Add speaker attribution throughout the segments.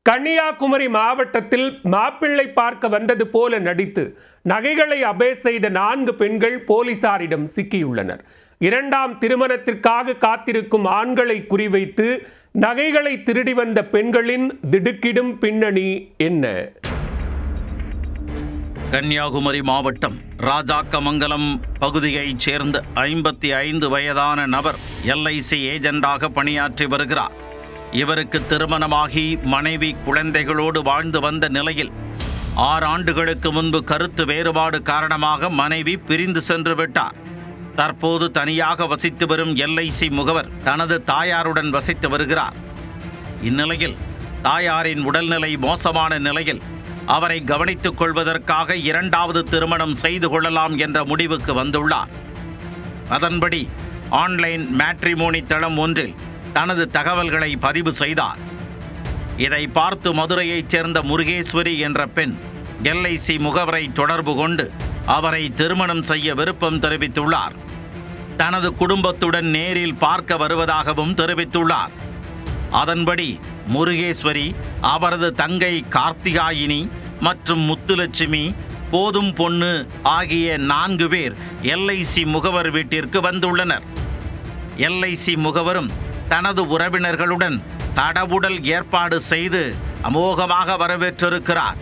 Speaker 1: கன்னியாகுமரி மாவட்டத்தில் மாப்பிள்ளை பார்க்க வந்தது போல நடித்து நகைகளை அபே செய்த 4 பெண்கள் போலீசாரிடம் சிக்கியுள்ளனர். 2ஆம் திருமணத்திற்காக காத்திருக்கும் ஆண்களை குறிவைத்து நகைகளை திருடி வந்த பெண்களின் திடுக்கிடும் பின்னணி என்ன?
Speaker 2: கன்னியாகுமரி மாவட்டம் ராஜாக்கமங்கலம் பகுதியைச் சேர்ந்த 55 வயதான நபர் LIC ஏஜெண்டாக பணியாற்றி வருகிறார். இவருக்கு திருமணமாகி மனைவி குழந்தைகளோடு வாழ்ந்து வந்த நிலையில் 6 ஆண்டுகளுக்கு முன்பு கருத்து வேறுபாடு காரணமாக மனைவி பிரிந்து சென்று விட்டார். தற்போது தனியாக வசித்து வரும் LIC முகவர் தனது தாயாருடன் வசித்து வருகிறார். இந்நிலையில் தாயாரின் உடல்நிலை மோசமான நிலையில் அவரை கவனித்துக் கொள்வதற்காக 2வது திருமணம் செய்து கொள்ளலாம் என்ற முடிவுக்கு வந்துள்ளார். அதன்படி ஆன்லைன் மேட்ரிமோனி தளம் ஒன்றில் தனது தகவல்களை பதிவு செய்தார். இதை பார்த்து மதுரையைச் சேர்ந்த முருகேஸ்வரி என்ற பெண் LIC முகவரை தொடர்பு கொண்டு அவரை திருமணம் செய்ய விருப்பம் தெரிவித்துள்ளார். தனது குடும்பத்துடன் நேரில் பார்க்க வருவதாகவும் தெரிவித்துள்ளார். அதன்படி முருகேஸ்வரி அவரது தங்கை கார்த்திகாயினி மற்றும் முத்துலட்சுமி போதும் பொண்ணு ஆகிய 4 பேர் LIC முகவர் வீட்டிற்கு வந்துள்ளனர். LIC முகவரும் தனது உறவினர்களுடன் தடபுடல் ஏற்பாடு செய்து அமோகமாக வரவேற்றிருக்கிறார்.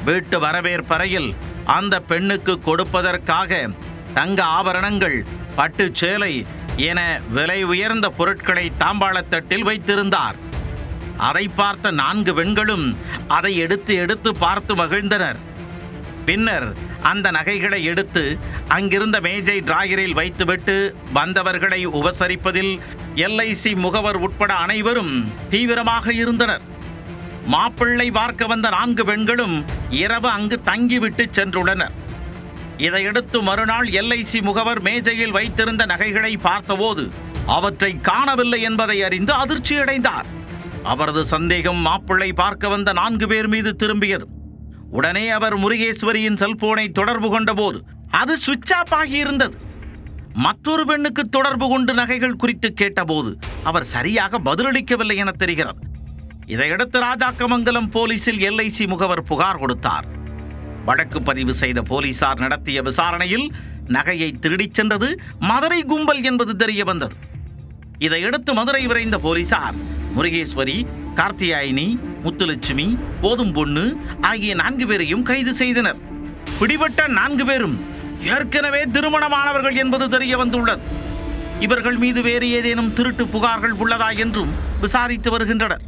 Speaker 2: வீட்டு வரவேற்பறையில் அந்த பெண்ணுக்கு கொடுப்பதற்காக தங்க ஆபரணங்கள், பட்டு சேலை என விலை உயர்ந்த பொருட்களை தாம்பாளத்தட்டில் வைத்திருந்தார். அதை பார்த்த 4 பெண்களும் அதை எடுத்து பார்த்து மகிழ்ந்தனர். பின்னர் அந்த நகைகளை எடுத்து அங்கிருந்த மேஜை டிராயரில் வைத்துவிட்டு வந்தவர்களை உபசரிப்பதில் LIC முகவர் உட்பட அனைவரும் தீவிரமாக இருந்தனர். மாப்பிள்ளை பார்க்க வந்த 4 பெண்களும் இரவு அங்கு தங்கிவிட்டு சென்றுள்ளனர். இதையடுத்து மறுநாள் LIC முகவர் மேஜையில் வைத்திருந்த நகைகளை பார்த்தபோது அவற்றை காணவில்லை என்பதை அறிந்து அதிர்ச்சியடைந்தார். அவரது சந்தேகம் மாப்பிள்ளை பார்க்க வந்த 4 பேர் மீது திரும்பியது. உடனே அவர் முருகேஸ்வரியின் செல்போனை தொடர்பு கொண்டபோது அது சுவிட்ச் ஆஃப் ஆகியிருந்தது. மற்றொரு பெண்ணுக்கு தொடர்பு கொண்டு நகைகள் குறித்து கேட்டபோது அவர் சரியாக பதிலளிக்கவில்லை என தெரிகிறது. இதையடுத்து ராஜாக்கமங்கலம் போலீசில் LIC முகவர் புகார் கொடுத்தார். வழக்கு பதிவு செய்த போலீசார் நடத்திய விசாரணையில் நகையை திருடிச் சென்றது மதுரை கும்பல் என்பது தெரிய வந்தது. இதையடுத்து மதுரை விரைந்த போலீசார் முருகேஸ்வரி, கார்த்தியாயினி, முத்துலட்சுமி, போதும் பொண்ணு ஆகிய 4 பேரையும் கைது செய்தனர். பிடிபட்ட 4 பேரும் ஏற்கனவே திருமணமானவர்கள் என்பது தெரிய வந்துள்ளது. இவர்கள் மீது வேறு ஏதேனும் திருட்டு புகார்கள் உள்ளதா என்றும் விசாரித்து வருகின்றனர்.